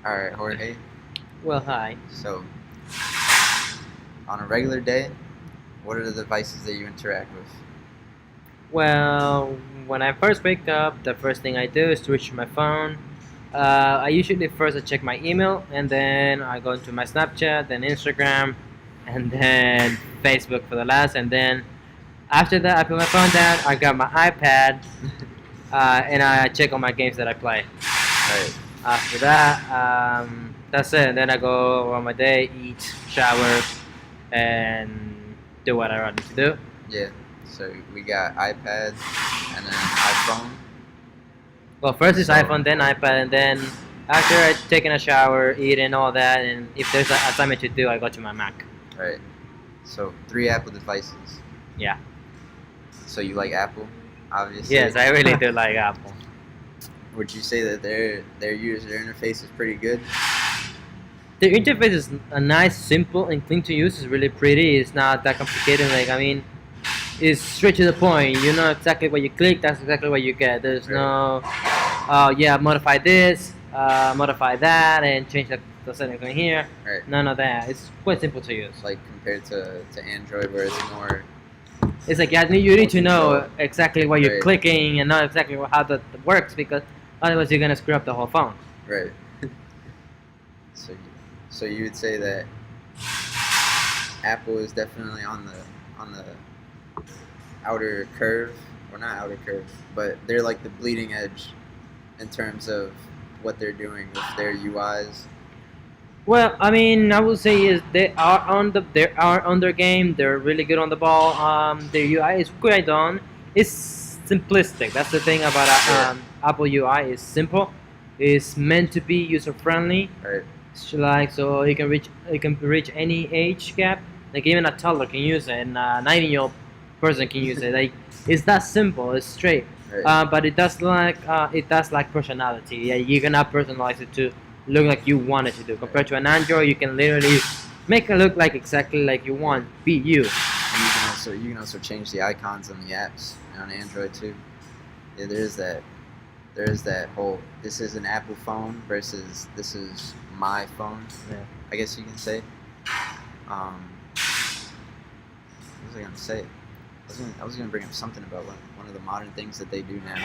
All right, Jorge. Well, hi. So, on a regular day, what are the devices that you interact with? Well, when I first wake up, the first thing I do is to reach my phone. I usually first I check my email, and then I go to my Snapchat, then Instagram, and then Facebook for the last, and then after that I put my phone down. I got my iPad, and I check on my games that I play. Right. After that, that's it. And then I go on my day, eat, shower, and do what I need to do. Yeah. So we got iPad and then iPhone. Well, first is So- iPhone, then iPad, and then after I taking a shower, eating all that, and if there's an assignment to do, I go to my Mac. Right. So 3 Apple devices. Yeah. So you like Apple, obviously. Yes, I really do like Apple. Would you say that their user interface is pretty good? The interface is a nice, simple, and clean to use. It's really pretty. It's not that complicated. It's straight to the point. You know exactly what you click. That's exactly what you get. There's no, modify this, modify that, and change the settings in here. Right. None of that. It's quite simple to use. Like compared to Android, where it's more. It's like you need to know exactly what you're Right. clicking and know exactly how that works, because otherwise you're gonna screw up the whole phone. Right. So, so you would say that Apple is definitely on the outer curve, or not outer curve, but they're like the bleeding edge in terms of what they're doing with their UIs. Well, I mean, I would say is they are on their game. They're really good on the ball. Their UI is quite done. It's simplistic. That's the thing about Apple UI. Is simple. It's meant to be user friendly. Right. So you can reach any age gap. Like even a toddler can use it, and a 9-year-old person can use it. Like it's that simple. It's straight. Right. But it does like personality. Yeah, you cannot personalize it to look like you want it to do. Compared to an Android, you can literally make it look like exactly like you want. Be you. And you can also change the icons on the apps on Android too. Yeah, there is that whole, this is an Apple phone versus this is my phone. Yeah. I guess you can say. What was I gonna say? I was gonna bring up something about one of the modern things that they do now.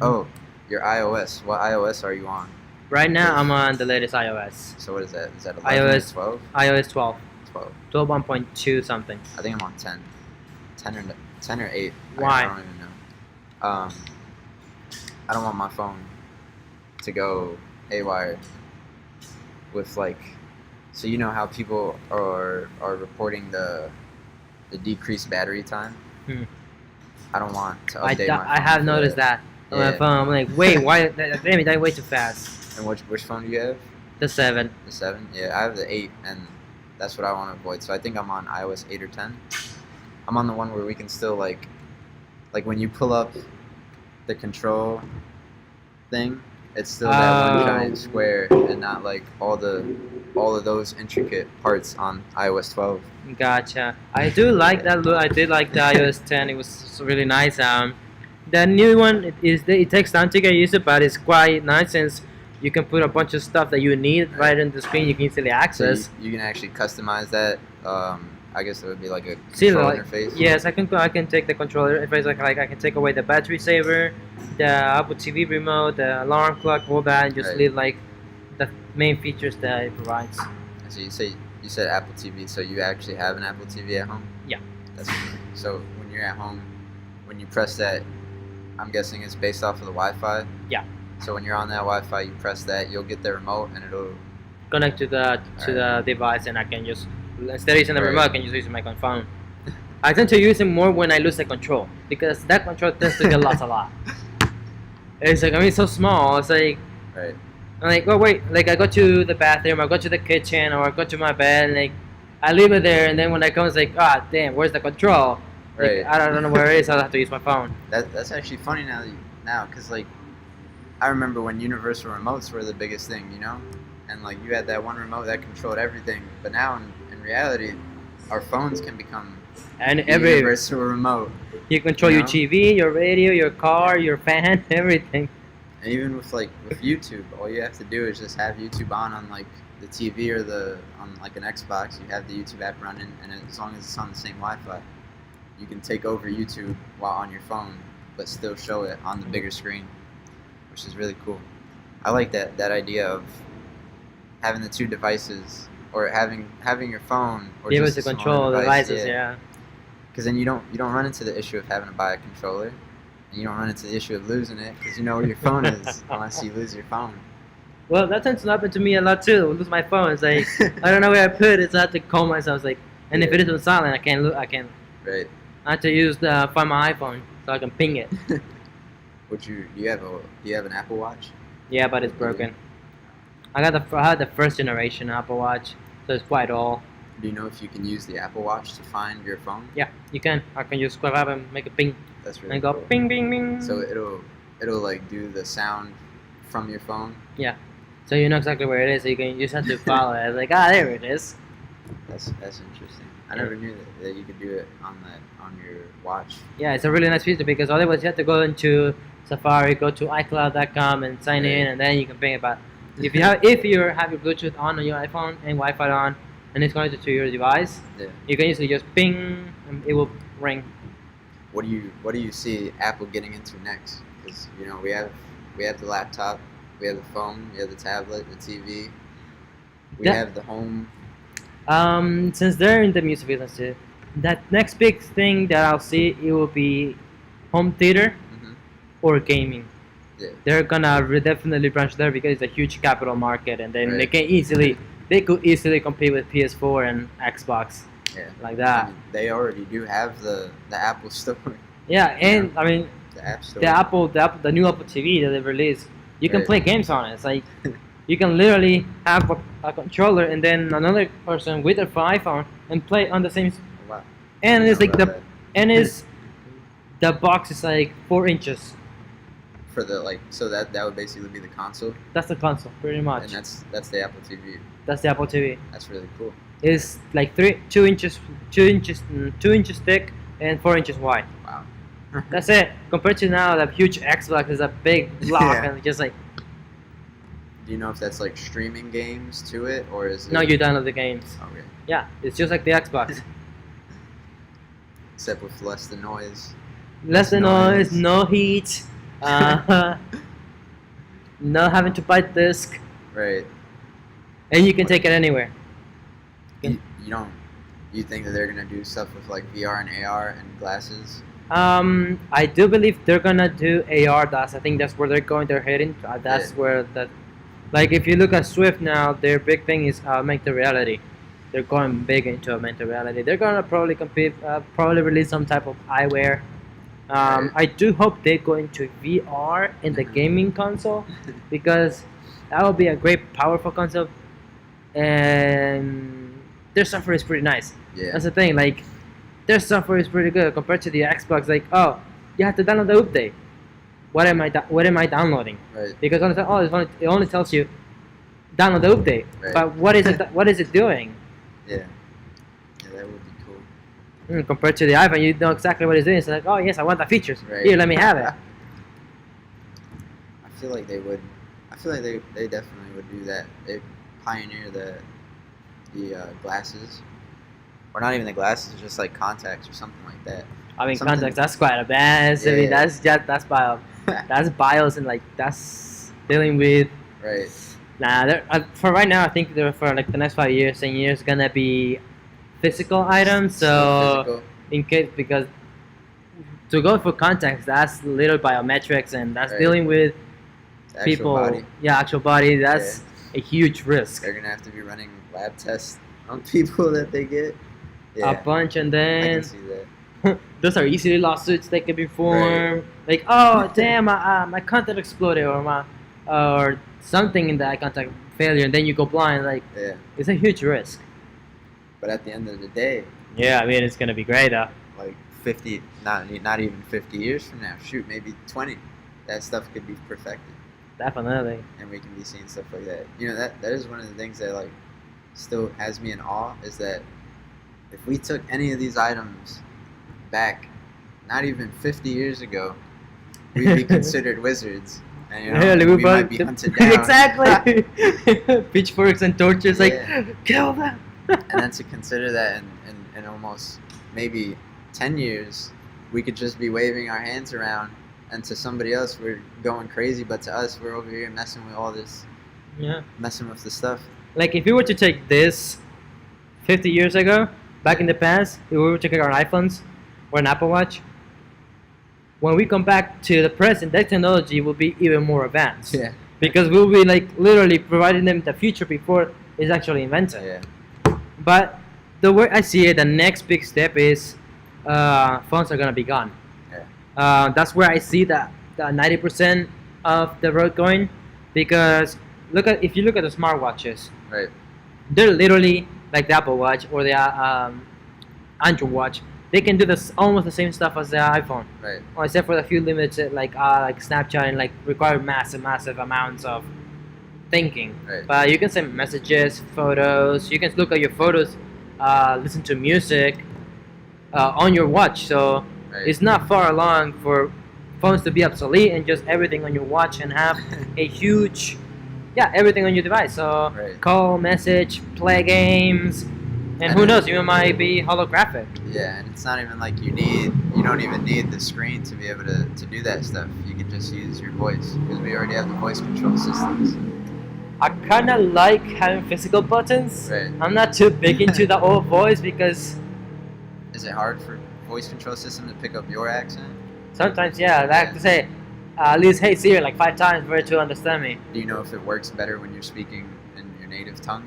Oh, your iOS. What iOS are you on? Right now, I'm on the latest iOS. So what is that? Is that 11 or iOS 12? iOS 12. 12. 12.1.2 something. I think I'm on 10. 10 or 8. Why? I don't even know. I don't want my phone to go haywire with like, so you know how people are reporting the decreased battery time? Hmm. I don't want to update my phone. I have for noticed that on my Yeah. phone. I'm like, wait, why? Damn it, that way too fast. And which phone do you have? The 7. The 7? Yeah, I have the 8, and that's what I want to avoid. So I think I'm on iOS 8 or 10. I'm on the one where we can still like when you pull up the control thing, it's still that one giant square, and not like all of those intricate parts on iOS 12. Gotcha. I do like that look. I did like the iOS 10. It was really nice. The new one it takes time to get used to, but it's quite nice since you can put a bunch of stuff that you need right on the screen. You can easily So access. you can actually customize that. I guess it would be like a See, control like, interface. yes, I can take the controller interface. Like I can take away the battery saver, the Apple TV remote, the alarm clock, all that, and just Right. leave like the main features that it provides. So you said Apple TV, so you actually have an Apple TV at home? Yeah. That's cool. So when you're at home, when you press that, I'm guessing it's based off of the Wi-Fi. Yeah. So when you're on that Wi-Fi, you press that, you'll get the remote, and it'll. Connect to the device, and I can just instead of using the Right. remote, I can just use my phone. I tend to use it more when I lose the control, because that control tends to get lost a lot. It's like, I mean, it's so small. It's like Right. I'm like, oh wait, like I go to the bathroom, I go to the kitchen, or I go to my bed, and like I leave it there, and then when I come, it's like, ah, damn, where's the control? Like, Right. I don't know where it is. I'll have to use my phone. That's actually funny now, because like, I remember when universal remotes were the biggest thing, you know, and like you had that one remote that controlled everything. But now in reality, our phones can become And the every universal remote. you control you your know? TV, your radio, your car, your fan, everything. And even with YouTube, all you have to do is just have YouTube on like the TV or on like an Xbox. You have the YouTube app running, and as long as it's on the same Wi-Fi, you can take over YouTube while on your phone, but still show it on the bigger screen, which is really cool. I like that idea of having the two devices, or having your phone, or Be able just to a smaller control the device, devices, yeah. Because then you don't run into the issue of having to buy a controller, and you don't run into the issue of losing it because you know where your phone is unless you lose your phone. Well, that tends to happen to me a lot too. I lose my phone. It's like I don't know where I put it, so I have to call myself. It's like, and if it is on silent, I can't look. Right. I have to use find my iPhone so I can ping it. Do you have an Apple Watch? Yeah, but it's broken. I had the first generation Apple Watch, so it's quite old. Do you know if you can use the Apple Watch to find your phone? Yeah, you can. I can just swipe up and make a ping. That's really And go cool. ping, ping, ping. So it'll like do the sound from your phone. Yeah. So you know exactly where it is. So you just have to follow it. It's like, there it is. That's interesting. I never knew that you could do it on your watch. Yeah, it's a really nice feature because otherwise you have to go into Safari, go to iCloud.com and sign in, and then you can ping it. But if you have your Bluetooth on your iPhone and Wi-Fi on, and it's connected to your device, you can usually just ping and it will ring. What do you see Apple getting into next? Because we have the laptop, we have the phone, we have the tablet, the TV, we have the home. Since they're in the music business too, that next big thing that I'll see, it will be home theater or gaming. Yeah. They're gonna definitely branch there because it's a huge capital market, and then Right. they could easily compete with PS4 and Xbox. Yeah. Like that. I mean, they already do have the Apple Store. Yeah, and I mean The App Store. the new Apple TV that they released, you can Right. play games on it. It's like you can literally have a controller and then another person with their iPhone and play on the same. Wow. And it's like About the box is like 4 inches. for the so that would basically be the console, That's the console, pretty much. and that's the Apple TV. That's the Apple TV. That's really cool. It's like 2 inches thick and 4 inches wide. Wow. That's it. Compared to now, the huge Xbox is a big block Yeah. and just like Do you know if that's like streaming games to it, or is it? no, you download the games. Okay. Yeah, it's just like the Xbox. Except with less the noise. Less than noise, no heat, no having to buy disc, Right. and you can take it anywhere. You don't. You think that they're gonna do stuff with like VR and AR and glasses? I do believe they're gonna do AR. I think that's where they're heading. That's Yeah. where like if you look at Swift now, their big thing is augmented reality. They're going big into augmented reality. They're gonna probably compete, probably release some type of eyewear. Right. I do hope they go into VR in the gaming console because that would be a great, powerful console, and their software is pretty nice. Yeah. That's the thing. Like, their software is pretty good compared to the Xbox. Like, oh, you have to download the update. What am I downloading? Right. Because it only tells you download the update. Right. But what is it? What is it doing? Yeah. Yeah, that would be cool. Compared to the iPhone, you know exactly what it's doing. It's like, oh yes, I want the features. Right. Here, let me have it. I feel like they would. I feel like they definitely would do that. They pioneer the glasses, or not even the glasses, just like contacts or something like that. I mean, Something- contacts. That's quite advanced. I mean, Yeah. that's BIOS and like that's dealing with. Right. Nah, for right now, I think they're for like the next 5 years, 10 years, gonna be physical items. So Physical. in case because to go for contacts, that's little biometrics and that's Right. dealing with Actual people. body. Yeah, actual body. That's a huge risk. They're gonna have to be running lab tests on people that they get. Yeah. A bunch, and I then can see that. those are easily lawsuits that can be formed. Like, oh damn, my contact exploded, or something in that contact failure, and then you go blind. Like, Yeah. it's a huge risk. But at the end of the day, Yeah, I mean, it's gonna be great though. like 50, not even 50 years from now, shoot, maybe 20, that stuff could be perfected, Definitely. and we can be seeing stuff like that. You know, that is one of the things that like still has me in awe, is that if we took any of these items back, not even 50 years ago, we'd be considered wizards, And you know, we might be hunted down. Exactly. Pitchforks and torches, like Yeah. kill them. And then to consider that in almost maybe 10 years, we could just be waving our hands around, and to somebody else we're going crazy, but to us we're over here messing with all this, Yeah. messing with the stuff. Like if we were to take this 50 years ago, back in the past, if we were to take our iPhones or an Apple Watch, when we come back to the present, that technology will be even more advanced. Yeah. Because we'll be like literally providing them the future before it's actually invented. Yeah. But the way I see it, the next big step is phones are gonna be gone. Yeah. That's where I see the 90% of the road going, because if you look at the smartwatches, Right. they're literally like the Apple Watch or the Android Watch. They can do this almost the same stuff as the iPhone, Right. or except for the few limits like Snapchat and like require massive amounts of thinking. Right. But you can send messages, photos. You can look at your photos, listen to music on your watch. So Right. it's not far along for phones to be obsolete and just everything on your watch and have a huge, everything on your device. So Right. call, message, play games, and who knows, you might be holographic. Yeah, and it's not even like you don't even need the screen to be able to do that stuff. You can just use your voice, because we already have the voice control systems. I kind of like having physical buttons. Right. I'm not too big into the old voice because Is it hard for voice control system to pick up your accent? sometimes, I have to say at least "Hey Siri" like 5 times for it to understand me. Do you know if it works better when you're speaking in your native tongue?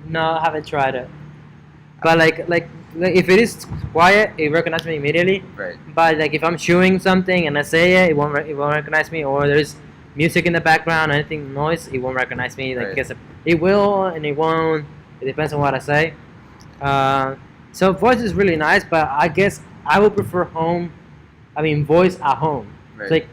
No, I haven't tried it. But like if it is quiet, it recognizes me immediately. Right. But like if I'm chewing something and I say it, it won't recognize me. Or there's music in the background, anything noise, it won't recognize me. Like Right. I guess it will and it won't. It depends on what I say. So voice is really nice, but I guess I would prefer voice at home. Right. It's like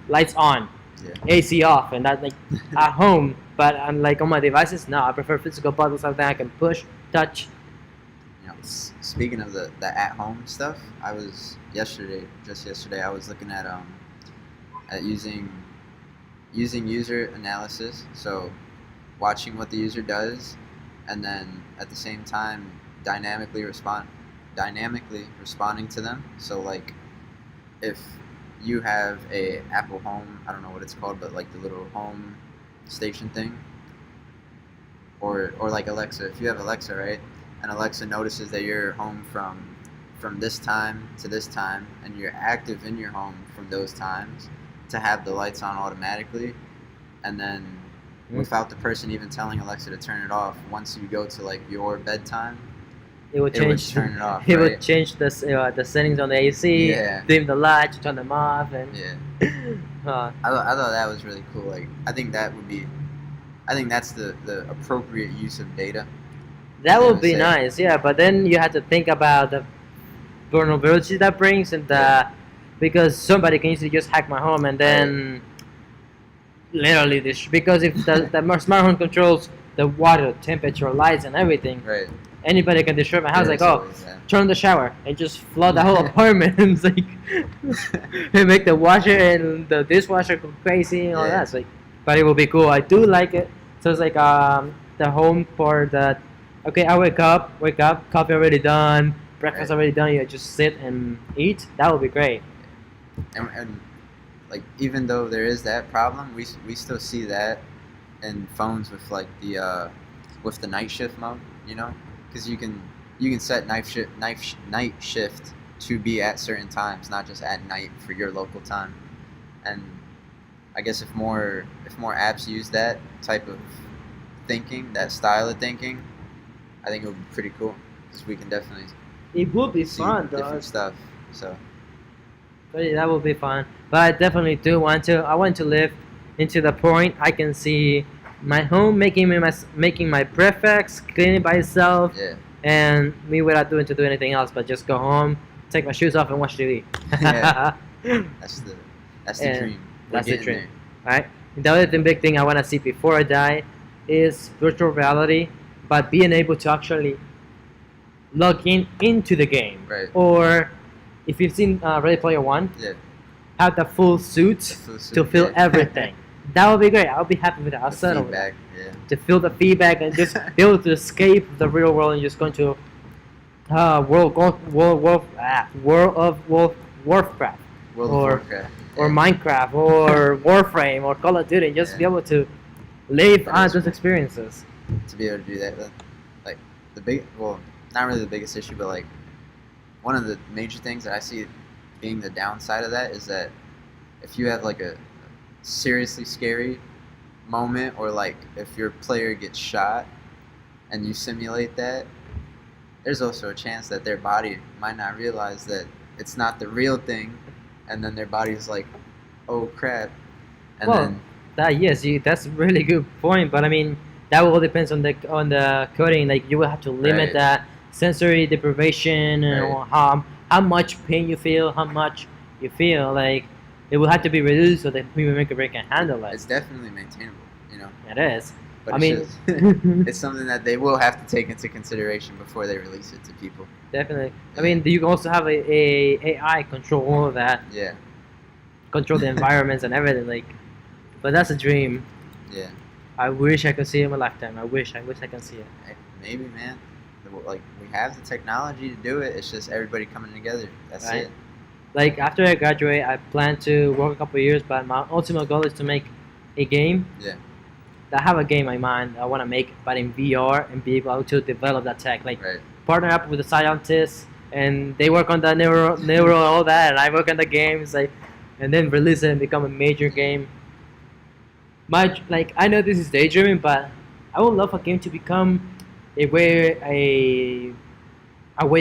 lights on, Yeah. AC off, and that like at home. But I'm like on my devices, no, I prefer physical buttons, something I can push, touch. You know, speaking of the at-home stuff, I was just yesterday, I was looking at using user analysis. So watching what the user does, and then at the same time dynamically responding to them. So like if you have a Apple Home, I don't know what it's called, but like the little home station thing, or like Alexa, if you have Alexa, right, and Alexa notices that you're home from this time to this time, and you're active in your home from those times, to have the lights on automatically, and then without the person even telling Alexa to turn it off, once you go to like your bedtime, It would it would change. turn it off. It right? would change the settings on the AC, Yeah. dim the lights, turn them off, and Yeah. uh, I thought that was really cool. Like, I think that's the appropriate use of data. that would be Say. nice. Yeah, but then you have to think about the vulnerability that brings, and because somebody can easily just hack my home and then literally because if the smart home controls the water, temperature, lights, and everything, Right. anybody can destroy my house. Yeah, Like, it's oh, always that. turn on the shower and just flood the whole apartment. It's like and make the washer and the dishwasher go crazy and all Yeah. that. It's like, but it will be cool. I do like it. So it's like the home part that. Okay, I wake up, coffee already done, breakfast Right. already done. You just sit and eat. That would be great. And like, even though there is that problem, we still see that in phones with like the night shift mode, you know, because you can set night shift to be at certain times, not just at night for your local time. And I guess if more apps use that type of thinking, that style of thinking, I think it would be pretty cool, because we can definitely It would be see fun, though. different stuff. So But yeah, that would be fun. But I definitely do want to. I want to live into the point I can see my home making my breakfast, cleaning by itself, yeah. and me without doing anything else, but just go home, take my shoes off, and watch TV. Yeah. That's the And dream. We're that's the getting dream. Right. The other big thing I want to see before I die is virtual reality, but being able to actually log into the game. Right. Or if you've seen Ready Player One, Yeah. have the full suit full suit, to feel yeah. everything. That would be great. I'll be happy with that. I'll The settle with that. feedback, yeah. To feel the feedback and just be able to escape the real world and just go into world of Warcraft World or of Warcraft. or yeah. Minecraft or Warframe or Call of Duty. Just Yeah. be able to live That on is those cool. experiences. To be able to do that. Like not really the biggest issue, but like one of the major things that I see being the downside of that is that if you have like a seriously scary moment, or like if your player gets shot and you simulate that, there's also a chance that their body might not realize that it's not the real thing, and then their body's like, oh crap, and Well, then that's a really good point. But I mean, that all depends on the coding. Like you will have to limit Right. that sensory deprivation, or how much pain you feel, how much you feel. Like it will have to be reduced so that human maker can handle it. it's definitely maintainable, It is. but I it's mean, just, it's something that they will have to take into consideration before they release it to people. definitely. I mean, you can also have a AI control all of that, Yeah, control the environments and everything. Like, but that's a dream. yeah. I wish I could see it in my lifetime. I wish I can see it. Maybe, man. Like, we have the technology to do it. It's just everybody coming together. That's Right. it. Like after I graduate, I plan to work a couple of years, but my ultimate goal is to make a game. Yeah. I have a game in mind I want to make, but in VR, and be able to develop that tech. Like Right. partner up with the scientists, and they work on the neural all that, and I work on the games, like, and then release it and become a major game. I know this is daydreaming, but I would love a game to become a way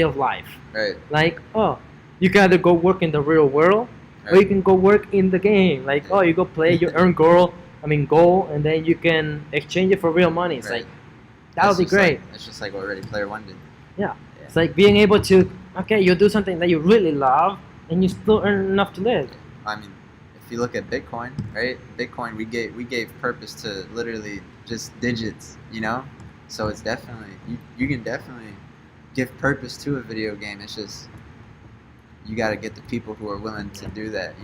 of life. Right. Like, oh, you can either go work in the real world, or Right. you can go work in the game. Like, oh, you go play, you earn gold, and then you can exchange it for real money. It's Right. like, that would be great. It's just like what Ready Player One did. Yeah. It's like being able to, okay, you do something that you really love, and you still earn enough to live. I mean, if you look at Bitcoin, right? Bitcoin, we gave purpose to literally just digits, So it's definitely you can definitely give purpose to a video game. It's just you got to get the people who are willing to do that,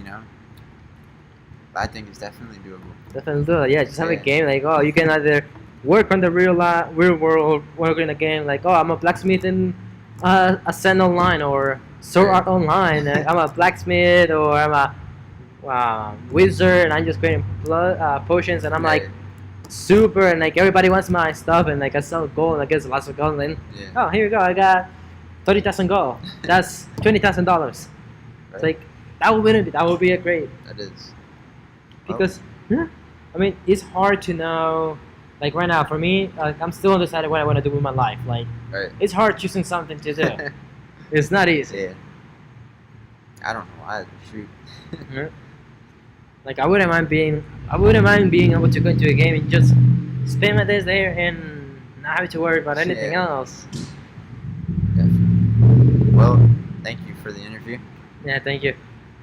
But I think it's definitely doable. Definitely do it. Yeah, just have a Yeah. game like, oh, you can either work on the real world, work in a game like, oh, I'm a blacksmith in Ascend Online or Sword Right. Art Online. I'm a blacksmith, or I'm a wizard, and I'm just creating potions, and I'm like Right. super, and like everybody wants my stuff, and like I sell gold, and I get lots of gold, and then Yeah. oh, here you go, I got 30,000 gold. That's $20,000. Right. It's like that would be a great. That is. Because I mean, it's hard to know. Like right now, for me, I'm still undecided what I want to do with my life. Like Right. it's hard choosing something to do. It's not easy. Yeah. I don't know. Shoot. Mhm. Like I wouldn't mind being able to go into a game and just spend my days there and not have to worry about anything Yeah. else. Definitely. Well, thank you for the interview. Yeah, thank you.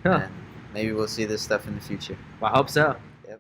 Huh. And maybe we'll see this stuff in the future. Well, I hope so.